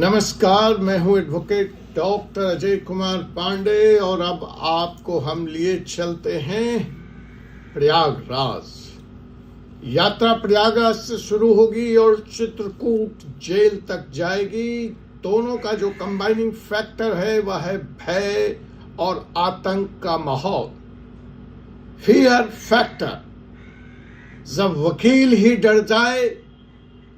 नमस्कार, मैं हूं एडवोकेट डॉक्टर अजय कुमार पांडे और अब आपको हम लिए चलते हैं प्रयागराज। यात्रा प्रयागराज से शुरू होगी और चित्रकूट जेल तक जाएगी। दोनों का जो कंबाइनिंग फैक्टर है वह है भय और आतंक का माहौल, फियर फैक्टर। जब वकील ही डर जाए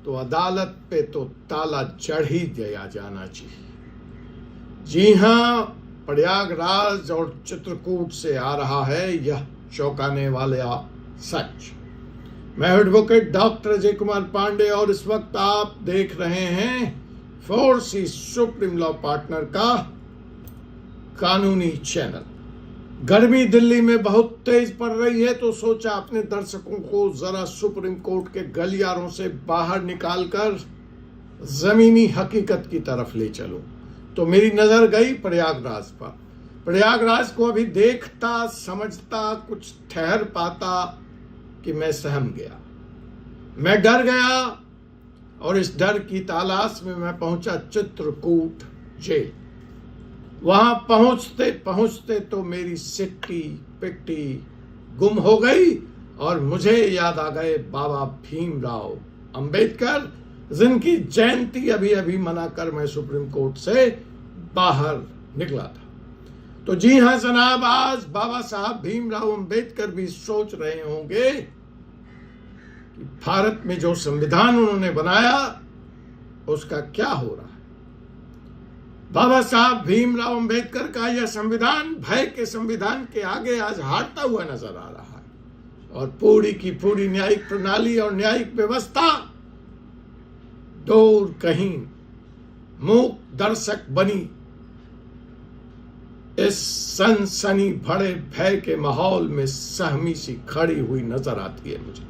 तो अदालत पे तो ताला चढ़ ही दिया जाना चाहिए। जी हां, प्रयागराज और चित्रकूट से आ रहा है यह चौंकाने वाला सच। मैं एडवोकेट डॉक्टर अजय कुमार पांडे और इस वक्त आप देख रहे हैं फोर्सी सुप्रीम लॉ पार्टनर का कानूनी चैनल। गर्मी दिल्ली में बहुत तेज पड़ रही है तो सोचा अपने दर्शकों को जरा सुप्रीम कोर्ट के गलियारों से बाहर निकालकर जमीनी हकीकत की तरफ ले चलूं। तो मेरी नजर गई प्रयागराज पर। प्रयागराज को अभी देखता समझता कुछ ठहर पाता कि मैं सहम गया, मैं डर गया और इस डर की तलाश में मैं पहुंचा चित्रकूट जेल। वहां पहुंचते पहुंचते तो मेरी सिट्टी पिट्टी गुम हो गई और मुझे याद आ गए बाबा भीमराव अंबेडकर, जिनकी जयंती अभी अभी मनाकर मैं सुप्रीम कोर्ट से बाहर निकला था। तो जी हां जनाब, आज बाबा साहब भीमराव अंबेडकर भी सोच रहे होंगे कि भारत में जो संविधान उन्होंने बनाया उसका क्या हो रहा है। बाबा साहब भीमराव अंबेडकर का यह संविधान भय के संविधान के आगे आज हारता हुआ नजर आ रहा है और पूरी की पूरी न्यायिक प्रणाली और न्यायिक व्यवस्था दूर कहीं मूक दर्शक बनी इस सनसनी भरे भय के माहौल में सहमी सी खड़ी हुई नजर आती है मुझे।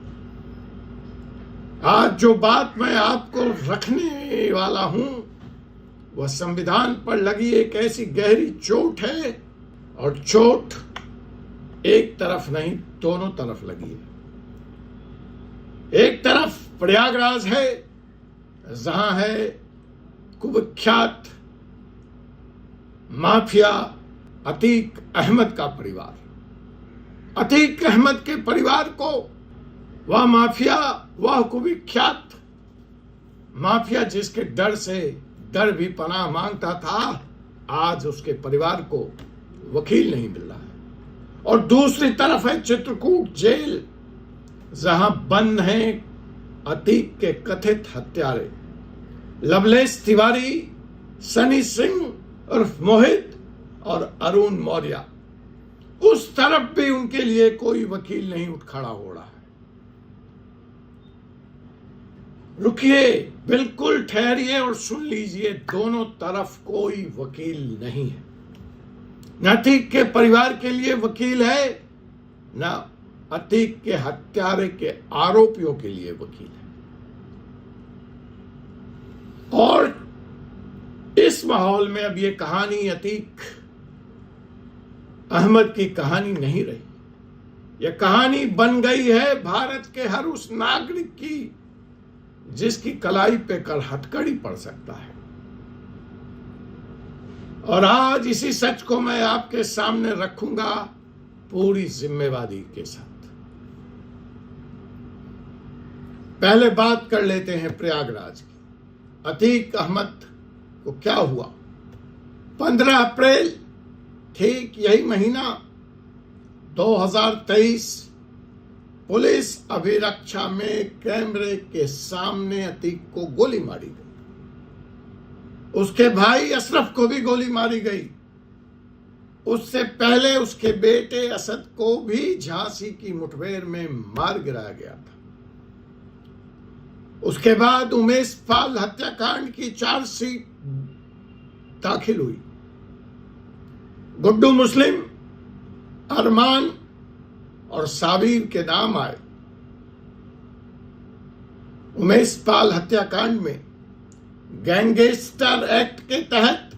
आज जो बात मैं आपको रखने वाला हूं वह संविधान पर लगी एक ऐसी गहरी चोट है, और चोट एक तरफ नहीं दोनों तरफ लगी है। एक तरफ प्रयागराज है जहां है कुविख्यात माफिया अतीक अहमद का परिवार। अतीक अहमद के परिवार को वह माफिया, वह कुविख्यात माफिया जिसके डर से डर भी पनाह मांगता था, आज उसके परिवार को वकील नहीं मिल रहा है। और दूसरी तरफ है चित्रकूट जेल जहां बंद हैं अतीक के कथित हत्यारे लवलेश तिवारी, सनी सिंह उर्फ मोहित और अरुण मौर्य। उस तरफ भी उनके लिए कोई वकील नहीं उठ खड़ा हो रहा है। रुकिए, बिल्कुल ठहरिए और सुन लीजिए, दोनों तरफ कोई वकील नहीं है। न अतीक के परिवार के लिए वकील है, न अतीक के हत्यारे के आरोपियों के लिए वकील है। और इस माहौल में अब ये कहानी अतीक अहमद की कहानी नहीं रही। यह कहानी बन गई है भारत के हर उस नागरिक की जिसकी कलाई पे कर हथकड़ी पड़ सकता है। और आज इसी सच को मैं आपके सामने रखूंगा पूरी जिम्मेवारी के साथ। पहले बात कर लेते हैं प्रयागराज की। अतीक अहमद को क्या हुआ? 15 अप्रैल, ठीक यही महीना 2023, पुलिस अभिरक्षा में कैमरे के सामने अतीक को गोली मारी गई। उसके भाई अशरफ को भी गोली मारी गई। उससे पहले उसके बेटे असद को भी झांसी की मुठभेड़ में मार गिराया गया था। उसके बाद उमेश पाल हत्याकांड की चार्जशीट दाखिल हुई। गुड्डू मुस्लिम, अरमान और साबिर के नाम आए। उमेश पाल हत्याकांड में गैंगस्टर एक्ट के तहत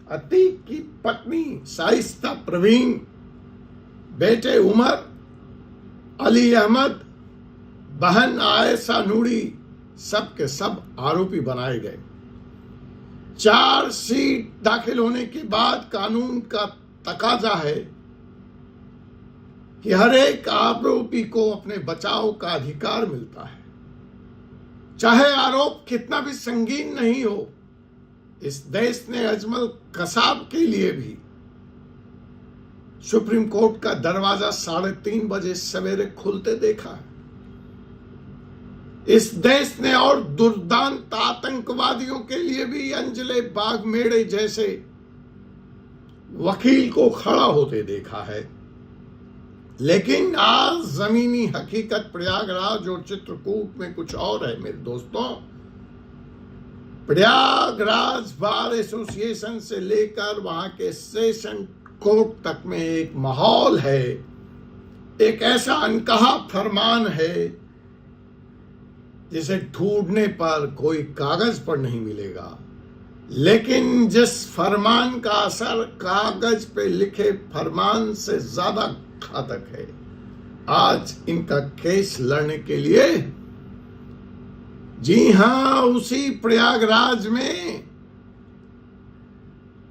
अतीक की पत्नी शाइस्ता प्रवीण, बेटे उमर, अली अहमद, बहन आयशा नूरी सब के सब आरोपी बनाए गए। चार्जशीट दाखिल होने के बाद कानून का तकाजा है कि हर एक आरोपी को अपने बचाव का अधिकार मिलता है, चाहे आरोप कितना भी संगीन नहीं हो। इस देश ने अजमल कसाब के लिए भी सुप्रीम कोर्ट का दरवाजा 3:30 बजे सवेरे खुलते देखा है। इस देश ने और दुर्दांत आतंकवादियों के लिए भी अंजले बागमेड़े जैसे वकील को खड़ा होते देखा है। लेकिन आज जमीनी हकीकत प्रयागराज और चित्रकूट में कुछ और है मेरे दोस्तों। प्रयागराज बार एसोसिएशन से लेकर वहां के सेशन कोर्ट तक में एक माहौल है, एक ऐसा अनकहा फरमान है जिसे ढूंढने पर कोई कागज पर नहीं मिलेगा, लेकिन जिस फरमान का असर कागज पे लिखे फरमान से ज्यादा घातक है। आज इनका केस लड़ने के लिए, जी हां, उसी प्रयागराज में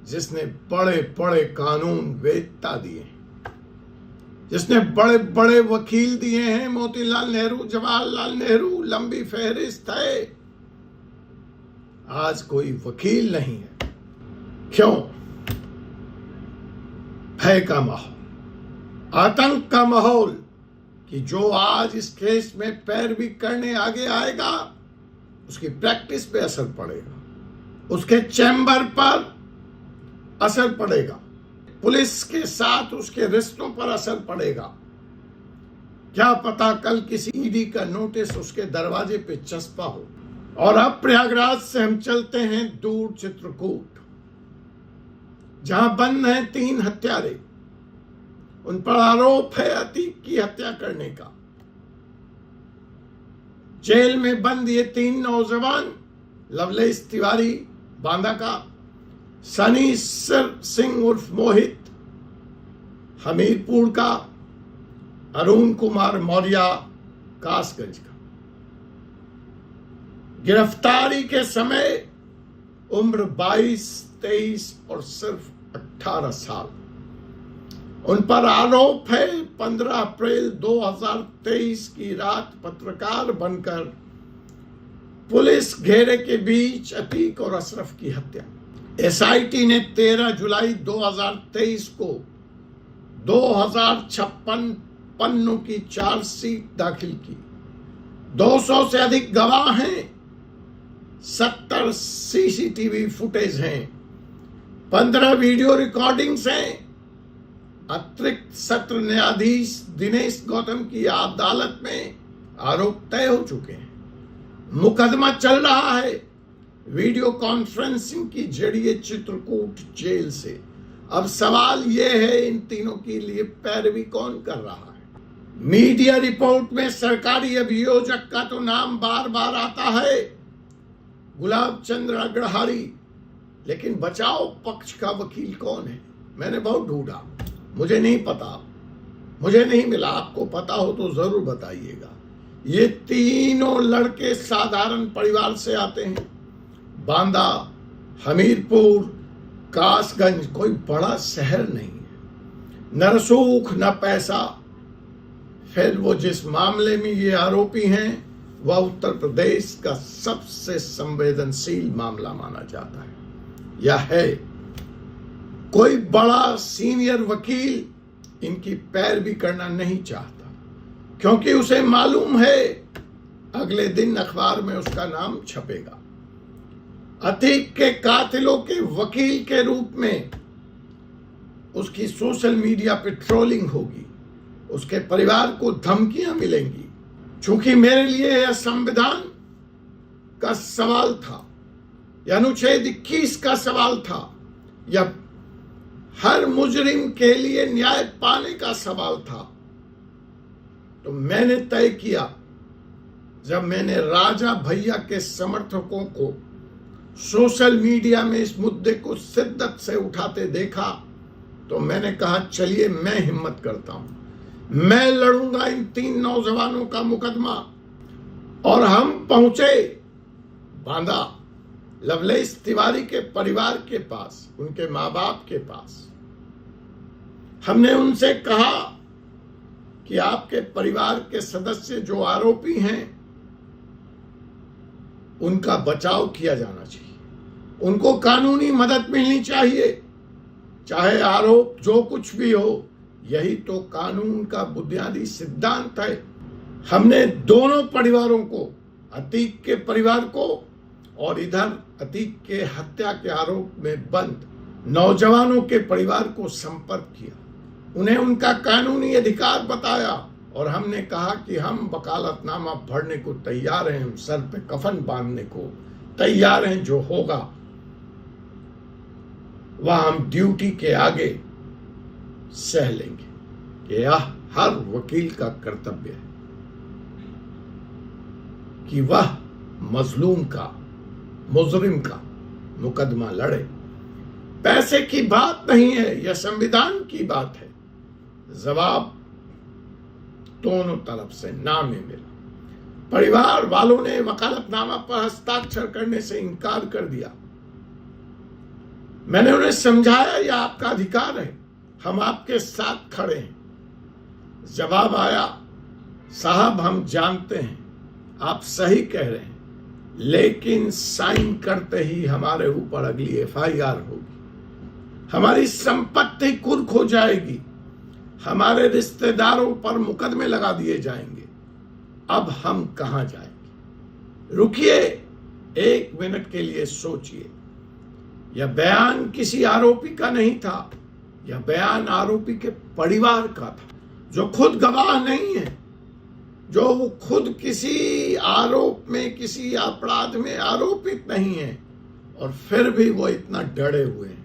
जिसने बड़े बड़े कानून वेत्ता दिए, जिसने बड़े बड़े वकील दिए हैं, मोतीलाल नेहरू, जवाहरलाल नेहरू, लंबी फहरिस्त है, आज कोई वकील नहीं है। क्यों? भय का माहौल, आतंक का माहौल कि जो आज इस केस में पैरवी करने आगे आएगा उसकी प्रैक्टिस पे असर पड़ेगा, उसके चैम्बर पर असर पड़ेगा, पुलिस के साथ उसके रिश्तों पर असर पड़ेगा। क्या पता कल किसी ईडी का नोटिस उसके दरवाजे पे चस्पा हो। और अब प्रयागराज से हम चलते हैं दूर चित्रकूट, जहां बंद हैं 3 हत्यारे। उन पर आरोप है अतीक की हत्या करने का। जेल में बंद ये 3 नौजवान, लवलेश तिवारी बांदा का, सनी सिंह उर्फ मोहित हमीरपुर का, अरुण कुमार मौर्य कासगंज का। गिरफ्तारी के समय उम्र 22, 23 और सिर्फ 18 साल। उन पर आरोप है 15 अप्रैल 2023 की रात पत्रकार बनकर पुलिस घेरे के बीच अतीक और अशरफ की हत्या। एसआईटी ने 13 जुलाई 2023 को 2056 पन्नों की चार्जशीट दाखिल की। 200 से अधिक गवाह हैं, 70 सीसीटीवी फुटेज हैं, 15 वीडियो रिकॉर्डिंग्स हैं। अतिरिक्त सत्र न्यायाधीश दिनेश गौतम की अदालत में आरोप तय हो चुके हैं, मुकदमा चल रहा है वीडियो कॉन्फ्रेंसिंग के जरिए चित्रकूट जेल से। अब सवाल यह है, इन तीनों के लिए पैरवी कौन कर रहा है? मीडिया रिपोर्ट में सरकारी अभियोजक का तो नाम बार बार आता है, गुलाब चंद्र अग्रहारी, लेकिन बचाव पक्ष का वकील कौन है? मैंने बहुत ढूंढा, मुझे नहीं पता, मुझे नहीं मिला। आपको पता हो तो जरूर बताइएगा। ये तीनों लड़के साधारण परिवार से आते हैं, बांदा, हमीरपुर, कासगंज कोई बड़ा शहर नहीं है, न रसूख न पैसा। फिर वो जिस मामले में ये आरोपी हैं वह उत्तर प्रदेश का सबसे संवेदनशील मामला माना जाता है। यह है कोई बड़ा सीनियर वकील इनकी पैरवी करना नहीं चाहता, क्योंकि उसे मालूम है अगले दिन अखबार में उसका नाम छपेगा। अतीक के कातिलों के वकील के रूप में उसकी सोशल मीडिया पे ट्रोलिंग होगी, उसके परिवार को धमकियां मिलेंगी। चूंकि मेरे लिए यह संविधान का सवाल था, या अनुच्छेद 21 का सवाल था, या हर मुजरिम के लिए न्याय पाने का सवाल था, तो मैंने तय किया, जब मैंने राजा भैया के समर्थकों को सोशल मीडिया में इस मुद्दे को शिद्दत से उठाते देखा, तो मैंने कहा चलिए मैं हिम्मत करता हूं, मैं लड़ूंगा इन 3 नौजवानों का मुकदमा। और हम पहुंचे बांदा, लवलेश तिवारी के परिवार के पास, उनके माँ बाप के पास। हमने उनसे कहा कि आपके परिवार के सदस्य जो आरोपी हैं उनका बचाव किया जाना चाहिए, उनको कानूनी मदद मिलनी चाहिए, चाहे आरोप जो कुछ भी हो। यही तो कानून का बुनियादी सिद्धांत है। हमने दोनों परिवारों को, अतीक के परिवार को और इधर अतीक के हत्या के आरोप में बंद नौजवानों के परिवार को संपर्क किया, उन्हें उनका कानूनी अधिकार बताया और हमने कहा कि हम वकालतनामा भरने को तैयार हैं, हम सर पे कफन बांधने को तैयार हैं, जो होगा वह हम ड्यूटी के आगे सह लेंगे। यह हर वकील का कर्तव्य है कि वह मजलूम का, मुजरिम का मुकदमा लड़े। पैसे की बात नहीं है, यह संविधान की बात है। जवाब दोनों तरफ से ना में मिला। परिवार वालों ने वकालतनामा पर हस्ताक्षर करने से इनकार कर दिया। मैंने उन्हें समझाया, यह आपका अधिकार है, हम आपके साथ खड़े हैं। जवाब आया, साहब हम जानते हैं आप सही कह रहे हैं, लेकिन साइन करते ही हमारे ऊपर अगली FIR होगी, हमारी संपत्ति कुर्क हो जाएगी, हमारे रिश्तेदारों पर मुकदमे लगा दिए जाएंगे, अब हम कहां जाएंगे? रुकिए, 1 मिनट के लिए सोचिए। यह बयान किसी आरोपी का नहीं था, यह बयान आरोपी के परिवार का था, जो खुद गवाह नहीं है, जो वो खुद किसी आरोप में, किसी अपराध में आरोपित नहीं है, और फिर भी वो इतना डरे हुए हैं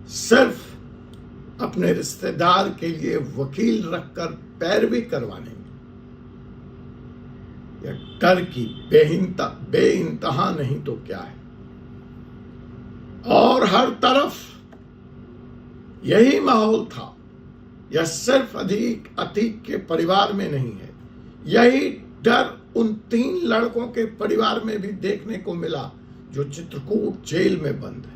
सिर्फ अपने रिश्तेदार के लिए वकील रखकर पैरवी करवाने में। यह डर की बेइंतहा नहीं तो क्या है। और हर तरफ यही माहौल था। यह सिर्फ अतीक के परिवार में नहीं है, यही डर उन 3 लड़कों के परिवार में भी देखने को मिला जो चित्रकूट जेल में बंद है।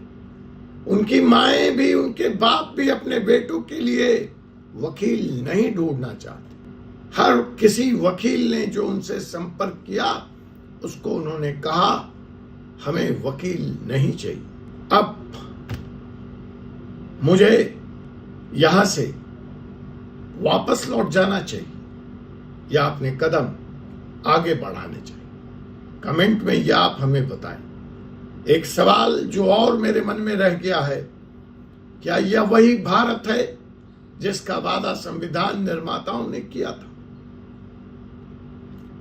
उनकी माएं भी, उनके बाप भी अपने बेटों के लिए वकील नहीं ढूंढना चाहते। हर किसी वकील ने जो उनसे संपर्क किया उसको उन्होंने कहा, हमें वकील नहीं चाहिए। अब मुझे यहां से वापस लौट जाना चाहिए या अपने कदम आगे बढ़ाने चाहिए? कमेंट में यह आप हमें बताएं। एक सवाल जो और मेरे मन में रह गया है, क्या यह वही भारत है जिसका वादा संविधान निर्माताओं ने किया था?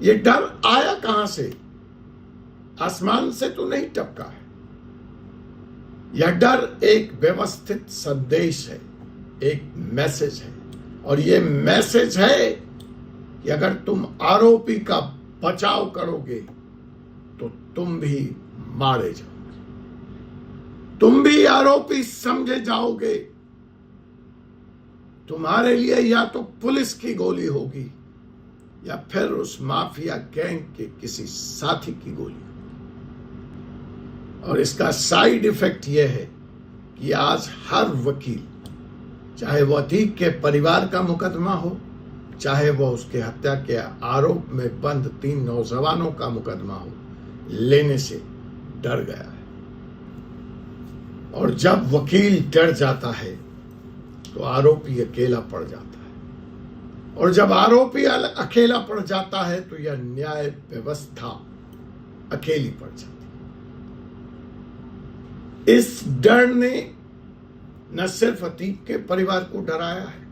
यह डर आया कहां से? आसमान से तो नहीं टपका है। यह डर एक व्यवस्थित संदेश है, एक मैसेज है, और यह मैसेज है कि अगर तुम आरोपी का बचाव करोगे तो तुम भी मारे जाओगे, तुम भी आरोपी समझे जाओगे। तुम्हारे लिए या तो पुलिस की गोली होगी या फिर उस माफिया गैंग के किसी साथी की गोली। और इसका साइड इफेक्ट यह है कि आज हर वकील, चाहे वह अतीक के परिवार का मुकदमा हो, चाहे वह उसके हत्या के आरोप में बंद 3 नौजवानों का मुकदमा हो, लेने से डर गया है। और जब वकील डर जाता है तो आरोपी अकेला पड़ जाता है, और जब आरोपी अकेला पड़ जाता है तो यह न्याय व्यवस्था अकेली पड़ जाती है। इस डर ने न सिर्फ अतीक के परिवार को डराया है,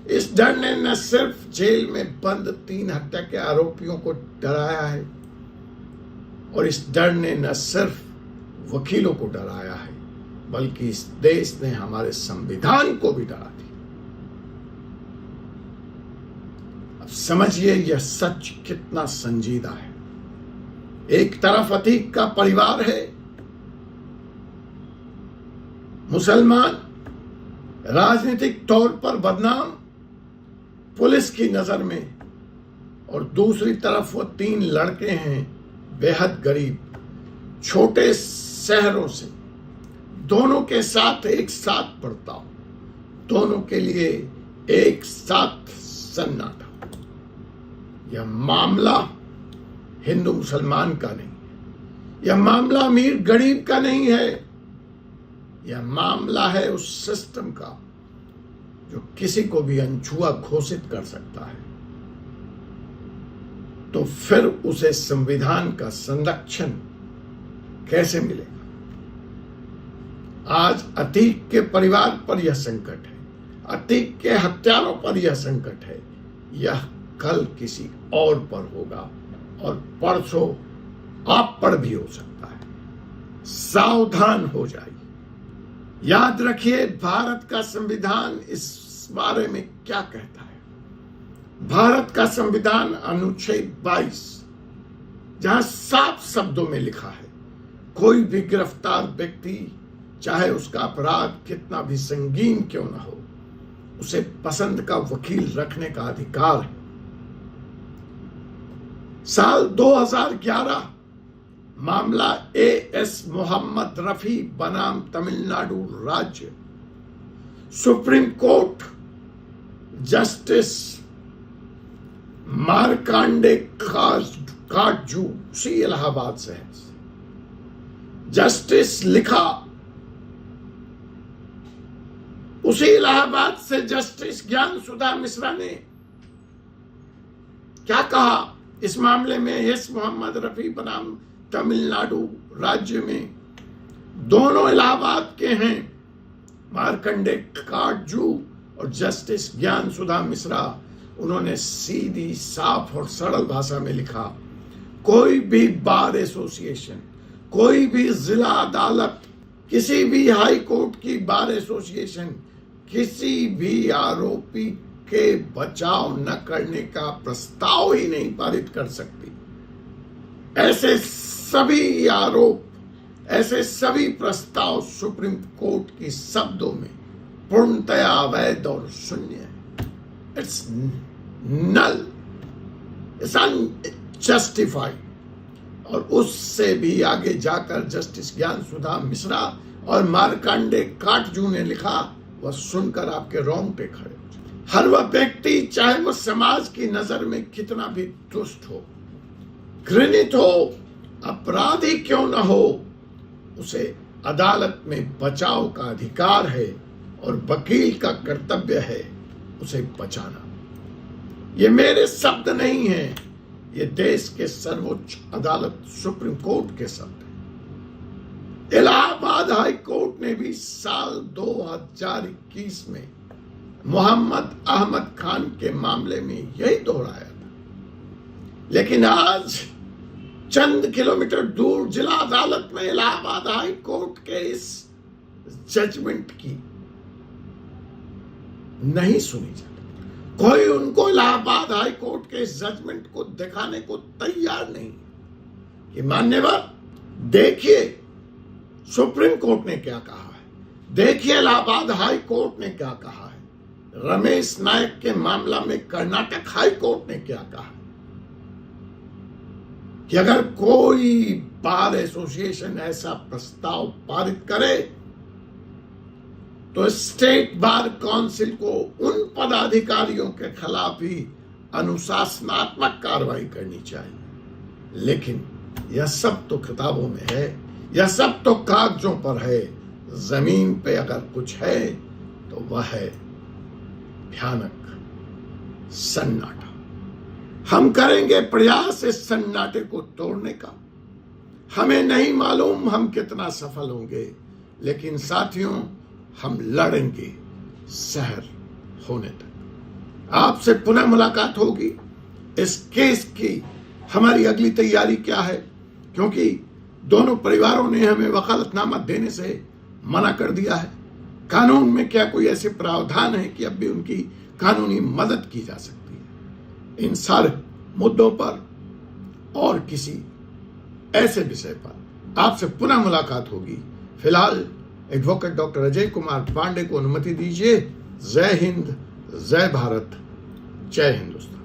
इस डर ने न सिर्फ जेल में बंद 3 हत्या के आरोपियों को डराया है, और इस डर ने न सिर्फ वकीलों को डराया है, बल्कि इस देश ने हमारे संविधान को भी डरा दिया। अब समझिए यह सच कितना संजीदा है। एक तरफ अतीक का परिवार है, मुसलमान, राजनीतिक तौर पर बदनाम पुलिस की नजर में, और दूसरी तरफ वो 3 लड़के हैं बेहद गरीब छोटे शहरों से दोनों के साथ एक साथ पढ़ता हूं, दोनों के लिए एक साथ सन्नाटा। यह मामला हिंदू मुसलमान का नहीं, यह मामला अमीर गरीब का नहीं है, यह मामला है उस सिस्टम का जो किसी को भी अनछुआ घोषित कर सकता है। तो फिर उसे संविधान का संरक्षण कैसे मिलेगा? आज अतीक के परिवार पर यह संकट है, अतीक के हत्यारों पर यह संकट है, यह कल किसी और पर होगा और परसों आप पर भी हो सकता है। सावधान हो जाइए। याद रखिए भारत का संविधान इस बारे में क्या कहता है। भारत का संविधान अनुच्छेद 22 जहां साफ शब्दों में लिखा है, कोई भी गिरफ्तार व्यक्ति चाहे उसका अपराध कितना भी संगीन क्यों न हो, उसे पसंद का वकील रखने का अधिकार है। साल 2011 मामला एएस मोहम्मद रफी बनाम तमिलनाडु राज्य supreme court justice Markandey Katju उसी इलाहाबाद से है। जस्टिस लिखा उसी इलाहाबाद से जस्टिस ज्ञान सुधा मिश्रा ने क्या कहा इस मामले में? एस मोहम्मद रफी बनाम तमिलनाडु राज्य में दोनों इलाहाबाद के हैं, मार्कंडे काटजू और जस्टिस ज्ञान सुधा मिश्रा। उन्होंने सीधी साफ और सरल भाषा में लिखा, कोई भी बार एसोसिएशन, कोई भी जिला अदालत, किसी भी हाई कोर्ट की बार एसोसिएशन किसी भी आरोपी के बचाव न करने का प्रस्ताव ही नहीं पारित कर सकती। ऐसे सभी आरोप, ऐसे सभी प्रस्ताव सुप्रीम कोर्ट की शब्दों में पूर्णतया अवैध और शून्य है। It's null, it's unjustified. और उससे भी आगे जाकर जस्टिस ज्ञान सुधा मिश्रा और मार्कंडे काटजू ने लिखा, वह सुनकर आपके रोंगटे खड़े हो जाए। हर वह व्यक्ति चाहे वह समाज की नजर में कितना भी दुष्ट हो, घृणित हो, अपराधी क्यों न हो, उसे अदालत में बचाव का अधिकार है और वकील का कर्तव्य है उसे बचाना। ये मेरे शब्द नहीं हैं, ये देश के सर्वोच्च अदालत सुप्रीम कोर्ट के शब्द हैं। इलाहाबाद हाई कोर्ट ने भी साल 2021 में मोहम्मद अहमद खान के मामले में यही दोहराया था। लेकिन आज चंद किलोमीटर दूर जिला अदालत में इलाहाबाद हाई कोर्ट के इस जजमेंट की नहीं सुनी जाती। कोई उनको इलाहाबाद हाई कोर्ट के इस जजमेंट को दिखाने को तैयार नहीं कि मान्यवर देखिए सुप्रीम कोर्ट ने क्या कहा है, देखिए इलाहाबाद हाई कोर्ट ने क्या कहा है, रमेश नायक के मामला में कर्नाटक हाई कोर्ट ने क्या कहा कि अगर कोई बार एसोसिएशन ऐसा प्रस्ताव पारित करे तो स्टेट बार काउंसिल को उन पदाधिकारियों के खिलाफ ही अनुशासनात्मक कार्रवाई करनी चाहिए। लेकिन यह सब तो किताबों में है, यह सब तो कागजों पर है। जमीन पे अगर कुछ है तो वह है भयानक सन्नाटा। हम करेंगे प्रयास इस सन्नाटे को तोड़ने का। हमें नहीं मालूम हम कितना सफल होंगे, लेकिन साथियों हम लड़ेंगे शहर होने तक। आपसे पुनः मुलाकात होगी। इस केस की हमारी अगली तैयारी क्या है, क्योंकि दोनों परिवारों ने हमें वकालतनामा देने से मना कर दिया है। कानून में क्या कोई ऐसे प्रावधान है कि अब भी उनकी कानूनी मदद की जा सकती है? इन सारे मुद्दों पर और किसी ऐसे विषय पर आपसे पुनः मुलाकात होगी। फिलहाल एडवोकेट डॉक्टर अजय कुमार पांडे को अनुमति दीजिए। जय हिंद, जय भारत, जय हिंदुस्तान।